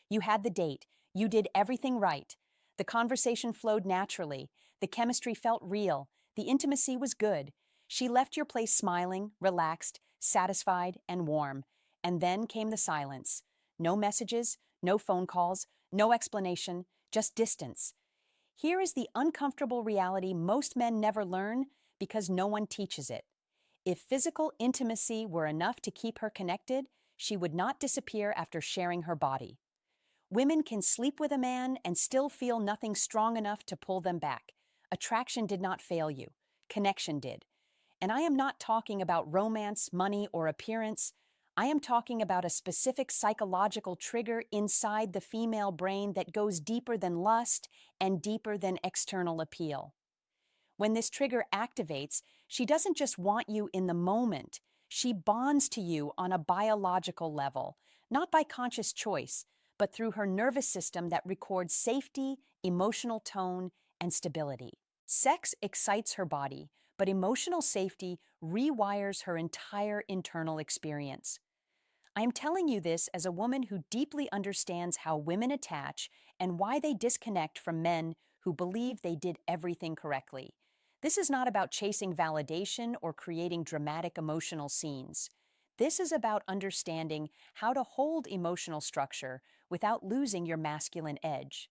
You had the date. You did everything right. The conversation flowed naturally. The chemistry felt real. The intimacy was good. She left your place smiling, relaxed, satisfied, and warm. And then came the silence. No messages, no phone calls, no explanation, just distance. Here is the uncomfortable reality most men never learn because no one teaches it. If physical intimacy were enough to keep her connected, she would not disappear after sharing her body. Women can sleep with a man and still feel nothing strong enough to pull them back. Attraction did not fail you. Connection did. And I am not talking about romance, money, or appearance. I am talking about a specific psychological trigger inside the female brain that goes deeper than lust and deeper than external appeal. When this trigger activates, she doesn't just want you in the moment. She bonds to you on a biological level, not by conscious choice, but through her nervous system that records safety, emotional tone, and stability. Sex excites her body, but emotional safety rewires her entire internal experience. I am telling you this as a woman who deeply understands how women attach and why they disconnect from men who believe they did everything correctly. This is not about chasing validation or creating dramatic emotional scenes. This is about understanding how to hold emotional structure without losing your masculine edge.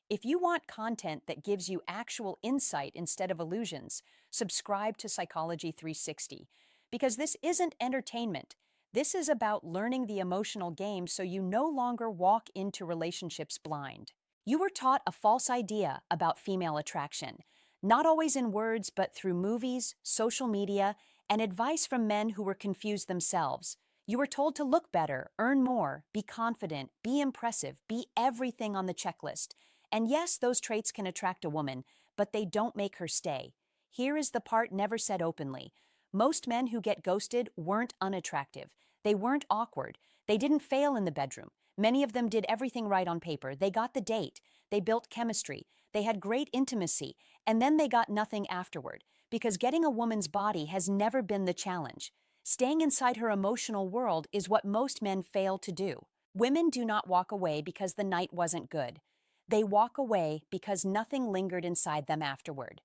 If you want content that gives you actual insight instead of illusions, subscribe to Psychology 360, because this isn't entertainment. This is about learning the emotional game so you no longer walk into relationships blind. You were taught a false idea about female attraction, not always in words but through movies, social media, and advice from men who were confused themselves. You were told to look better, earn more, be confident, be impressive, be everything on the checklist. And yes, those traits can attract a woman, but they don't make her stay. Here is the part never said openly. Most men who get ghosted weren't unattractive. They weren't awkward. They didn't fail in the bedroom. Many of them did everything right on paper. They got the date. They built chemistry. They had great intimacy. And then they got nothing afterward. Because getting a woman's body has never been the challenge. Staying inside her emotional world is what most men fail to do. Women do not walk away because the night wasn't good. They walk away because nothing lingered inside them afterward.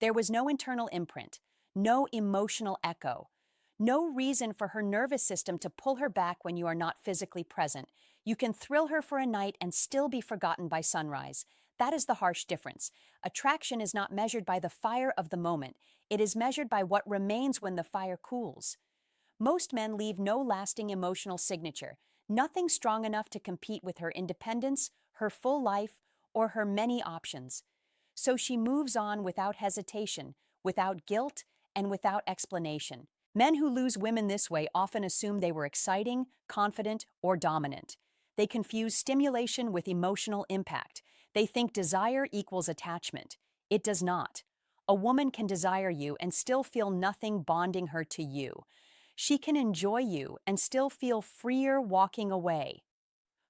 There was no internal imprint, no emotional echo, no reason for her nervous system to pull her back when you are not physically present. You can thrill her for a night and still be forgotten by sunrise. That is the harsh difference. Attraction is not measured by the fire of the moment. It is measured by what remains when the fire cools. Most men leave no lasting emotional signature, nothing strong enough to compete with her independence, her full life, or her many options. So she moves on without hesitation, without guilt, and without explanation. Men who lose women this way often assume they were exciting, confident, or dominant. They confuse stimulation with emotional impact. They think desire equals attachment. It does not. A woman can desire you and still feel nothing bonding her to you. She can enjoy you and still feel freer walking away.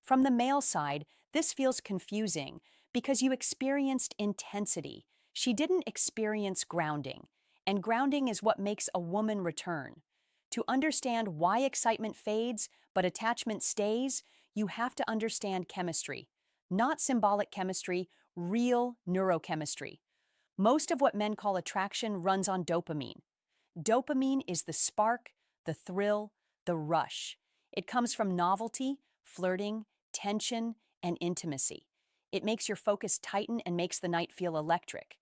From the male side, this feels confusing because you experienced intensity. She didn't experience grounding, and grounding is what makes a woman return. To understand why excitement fades but attachment stays, you have to understand chemistry. Not symbolic chemistry, real neurochemistry. Most of what men call attraction runs on dopamine. Dopamine is the spark, the thrill, the rush. It comes from novelty, flirting, tension, and intimacy. It makes your focus tighten and makes the night feel electric.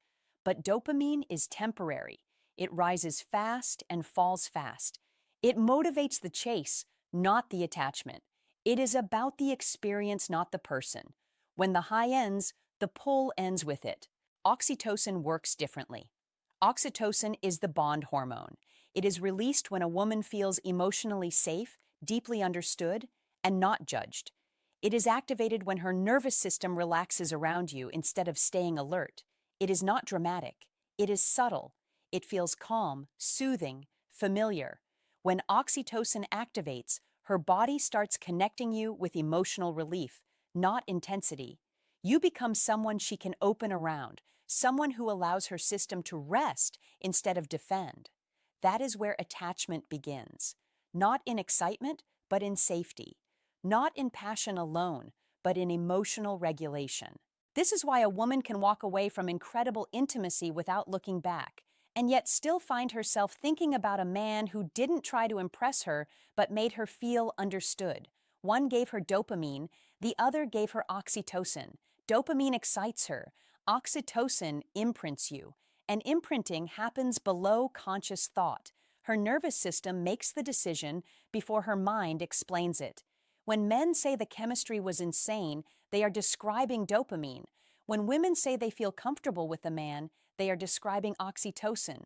But dopamine is temporary. It rises fast and falls fast. It motivates the chase, not the attachment. It is about the experience, not the person. When the high ends, the pull ends with it. Oxytocin works differently. Oxytocin is the bond hormone. It is released when a woman feels emotionally safe, deeply understood, and not judged. It is activated when her nervous system relaxes around you instead of staying alert. It is not dramatic. It is subtle. It feels calm, soothing, familiar. When oxytocin activates, her body starts connecting you with emotional relief, not intensity. You become someone she can open around, someone who allows her system to rest instead of defend. That is where attachment begins. Not in excitement, but in safety. Not in passion alone, but in emotional regulation. This is why a woman can walk away from incredible intimacy without looking back, and yet still find herself thinking about a man who didn't try to impress her but made her feel understood. One gave her dopamine, the other gave her oxytocin. Dopamine excites her, oxytocin imprints you, and imprinting happens below conscious thought. Her nervous system makes the decision before her mind explains it. When men say the chemistry was insane, they are describing dopamine. When women say they feel comfortable with a man, they are describing oxytocin.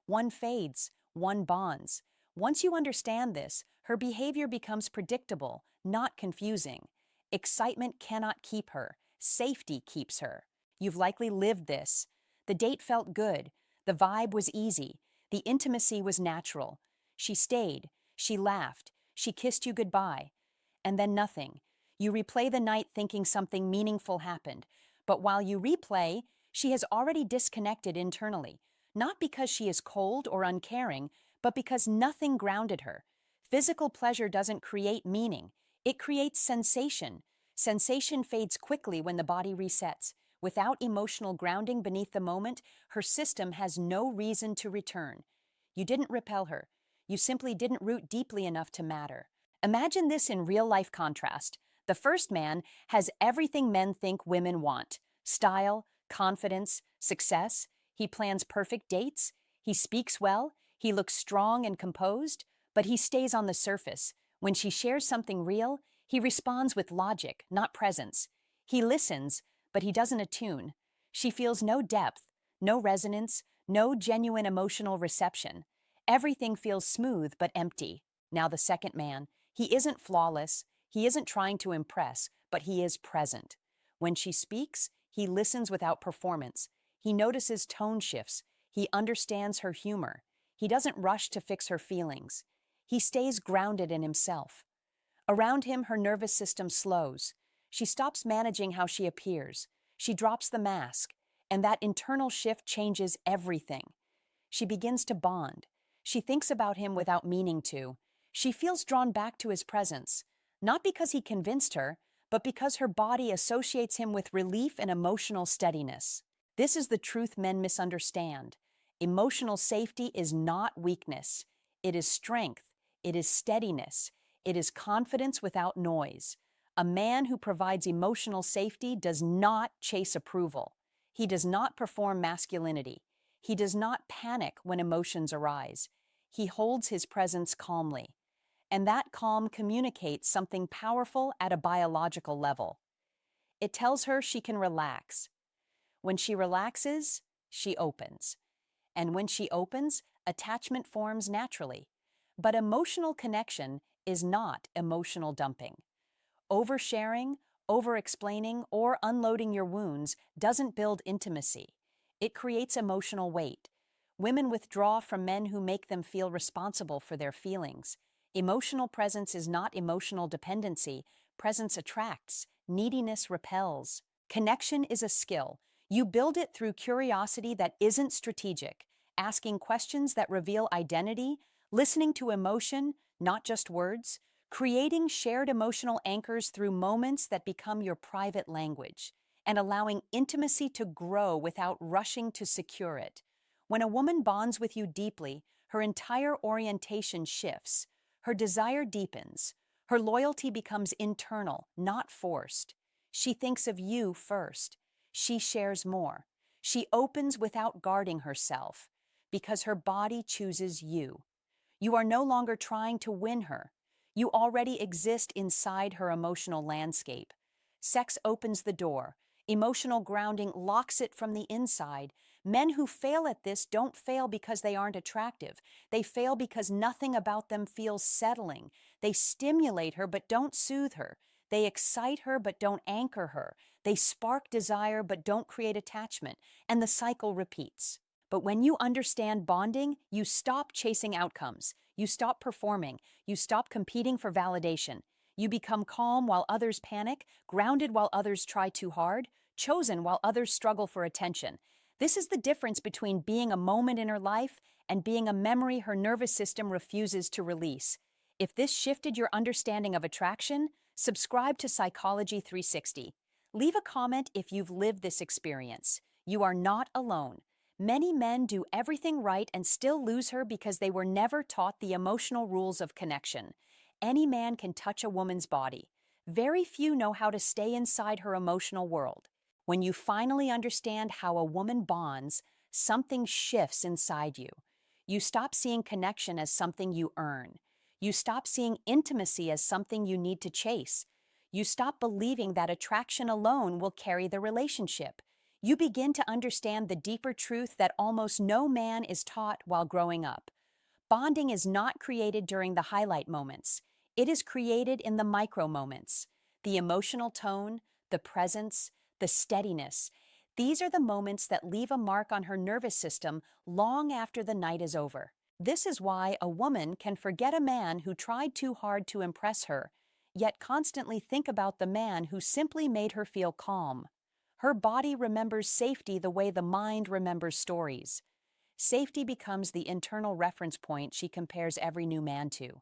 One fades, one bonds. Once you understand this, her behavior becomes predictable, not confusing. Excitement cannot keep her. Safety keeps her. You've likely lived this. The date felt good. The vibe was easy. The intimacy was natural. She stayed. She laughed. She kissed you goodbye. And then nothing. You replay the night thinking something meaningful happened. But while you replay, she has already disconnected internally. Not because she is cold or uncaring, but because nothing grounded her. Physical pleasure doesn't create meaning. It creates sensation. Sensation fades quickly when the body resets. Without emotional grounding beneath the moment, her system has no reason to return. You didn't repel her. You simply didn't root deeply enough to matter. Imagine this in real-life contrast. The first man has everything men think women want: style, confidence, success. He plans perfect dates. He speaks well. He looks strong and composed, but he stays on the surface. When she shares something real, he responds with logic, not presence. He listens, but he doesn't attune. She feels no depth, no resonance, no genuine emotional reception. Everything feels smooth but empty. Now the second man. He isn't flawless. He isn't trying to impress, but he is present. When she speaks, he listens without performance. He notices tone shifts. He understands her humor. He doesn't rush to fix her feelings. He stays grounded in himself. Around him, her nervous system slows. She stops managing how she appears. She drops the mask, and that internal shift changes everything. She begins to bond. She thinks about him without meaning to. She feels drawn back to his presence, not because he convinced her, but because her body associates him with relief and emotional steadiness. This is the truth men misunderstand. Emotional safety is not weakness. It is strength. It is steadiness. It is confidence without noise. A man who provides emotional safety does not chase approval. He does not perform masculinity. He does not panic when emotions arise. He holds his presence calmly. And that calm communicates something powerful at a biological level. It tells her she can relax. When she relaxes, she opens. And when she opens, attachment forms naturally. But emotional connection is not emotional dumping. Oversharing, over-explaining, or unloading your wounds doesn't build intimacy. It creates emotional weight. Women withdraw from men who make them feel responsible for their feelings. Emotional presence is not emotional dependency. Presence attracts. Neediness repels. Connection is a skill. You build it through curiosity that isn't strategic, asking questions that reveal identity, listening to emotion, not just words, creating shared emotional anchors through moments that become your private language, and allowing intimacy to grow without rushing to secure it. When a woman bonds with you deeply, her entire orientation shifts. Her desire deepens. Her loyalty becomes internal, not forced. She thinks of you first. She shares more. She opens without guarding herself, because her body chooses you. You are no longer trying to win her. You already exist inside her emotional landscape. Sex opens the door. Emotional grounding locks it from the inside. Men who fail at this don't fail because they aren't attractive. They fail because nothing about them feels settling. They stimulate her but don't soothe her. They excite her but don't anchor her. They spark desire but don't create attachment. And the cycle repeats. But when you understand bonding, you stop chasing outcomes. You stop performing. You stop competing for validation. You become calm while others panic, grounded while others try too hard, chosen while others struggle for attention. This is the difference between being a moment in her life and being a memory her nervous system refuses to release. If this shifted your understanding of attraction, Subscribe to Psychology 360. Leave a comment if you've lived this experience. You are not alone. Many men do everything right and still lose her because they were never taught the emotional rules of connection. Any man can touch a woman's body. Very few know how to stay inside her emotional world. When you finally understand how a woman bonds, something shifts inside you. You stop seeing connection as something you earn. You stop seeing intimacy as something you need to chase. You stop believing that attraction alone will carry the relationship. You begin to understand the deeper truth that almost no man is taught while growing up. Bonding is not created during the highlight moments. It is created in the micro moments. The emotional tone, the presence, the steadiness. These are the moments that leave a mark on her nervous system long after the night is over. This is why a woman can forget a man who tried too hard to impress her, yet constantly think about the man who simply made her feel calm. Her body remembers safety the way the mind remembers stories. Safety becomes the internal reference point she compares every new man to.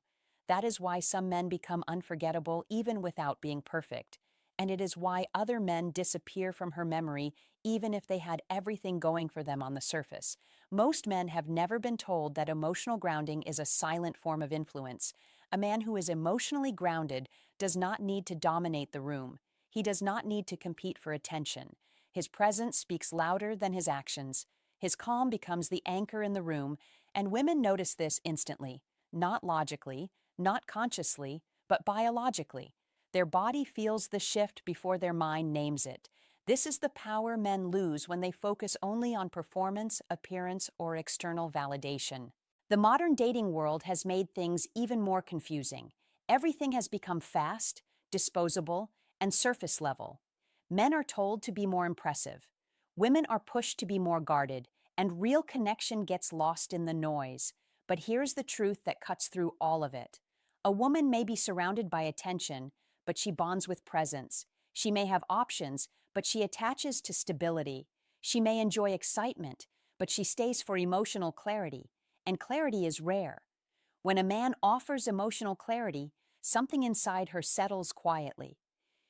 That is why some men become unforgettable even without being perfect. And it is why other men disappear from her memory even if they had everything going for them on the surface. Most men have never been told that emotional grounding is a silent form of influence. A man who is emotionally grounded does not need to dominate the room. He does not need to compete for attention. His presence speaks louder than his actions. His calm becomes the anchor in the room, and women notice this instantly, not logically, not consciously, but biologically. Their body feels the shift before their mind names it. This is the power men lose when they focus only on performance, appearance, or external validation. The modern dating world has made things even more confusing. Everything has become fast, disposable, and surface level. Men are told to be more impressive. Women are pushed to be more guarded, and real connection gets lost in the noise. But here's the truth that cuts through all of it. A woman may be surrounded by attention, but she bonds with presence. She may have options, but she attaches to stability. She may enjoy excitement, but she stays for emotional clarity. And clarity is rare. When a man offers emotional clarity, something inside her settles quietly.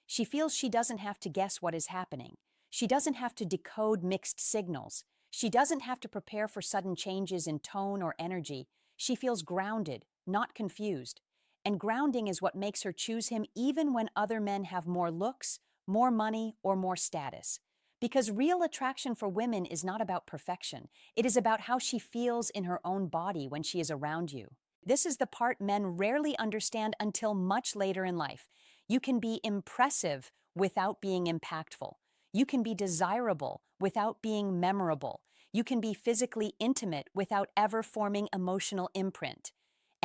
She feels she doesn't have to guess what is happening. She doesn't have to decode mixed signals. She doesn't have to prepare for sudden changes in tone or energy. She feels grounded, not confused. And grounding is what makes her choose him even when other men have more looks, more money, or more status. Because real attraction for women is not about perfection. It is about how she feels in her own body when she is around you. This is the part men rarely understand until much later in life. You can be impressive without being impactful. You can be desirable without being memorable. You can be physically intimate without ever forming emotional imprint.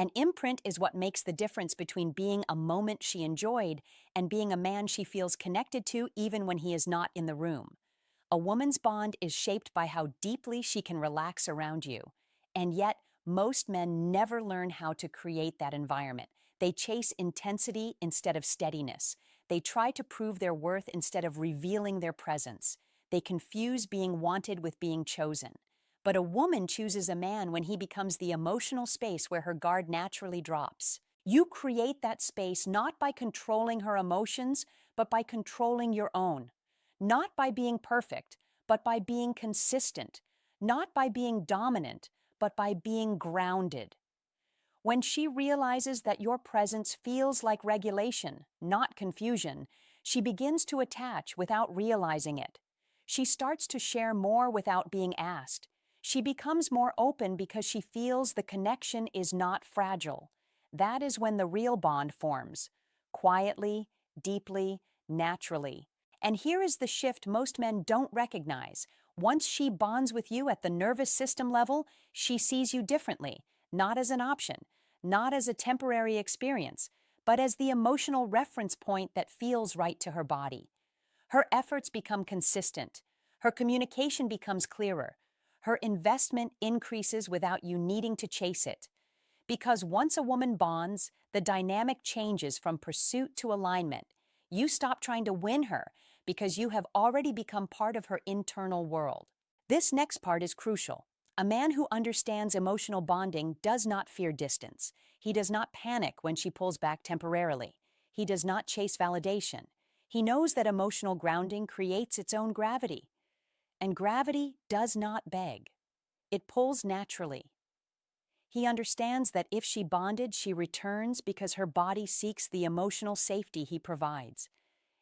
An imprint is what makes the difference between being a moment she enjoyed and being a man she feels connected to even when he is not in the room. A woman's bond is shaped by how deeply she can relax around you. And yet, most men never learn how to create that environment. They chase intensity instead of steadiness. They try to prove their worth instead of revealing their presence. They confuse being wanted with being chosen. But a woman chooses a man when he becomes the emotional space where her guard naturally drops. You create that space not by controlling her emotions, but by controlling your own. Not by being perfect, but by being consistent. Not by being dominant, but by being grounded. When she realizes that your presence feels like regulation, not confusion, she begins to attach without realizing it. She starts to share more without being asked. She becomes more open because she feels the connection is not fragile. That is when the real bond forms, quietly, deeply, naturally. And here is the shift most men don't recognize. Once she bonds with you at the nervous system level, she sees you differently, not as an option, not as a temporary experience, but as the emotional reference point that feels right to her body. Her efforts become consistent. Her communication becomes clearer. Her investment increases without you needing to chase it. Because once a woman bonds, the dynamic changes from pursuit to alignment. You stop trying to win her because you have already become part of her internal world. This next part is crucial. A man who understands emotional bonding does not fear distance. He does not panic when she pulls back temporarily. He does not chase validation. He knows that emotional grounding creates its own gravity. And gravity does not beg. It pulls naturally. He understands that if she bonded, she returns because her body seeks the emotional safety he provides.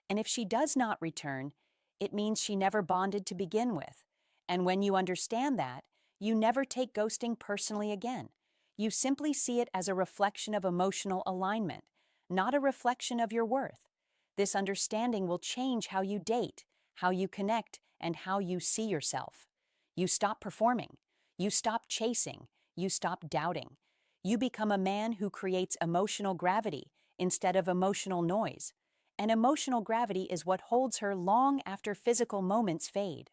And if she does not return, it means she never bonded to begin with. And when you understand that, you never take ghosting personally again. You simply see it as a reflection of emotional alignment, not a reflection of your worth. This understanding will change how you date, how you connect, and how you see yourself. You stop performing. You stop chasing. You stop doubting. You become a man who creates emotional gravity instead of emotional noise. And emotional gravity is what holds her long after physical moments fade.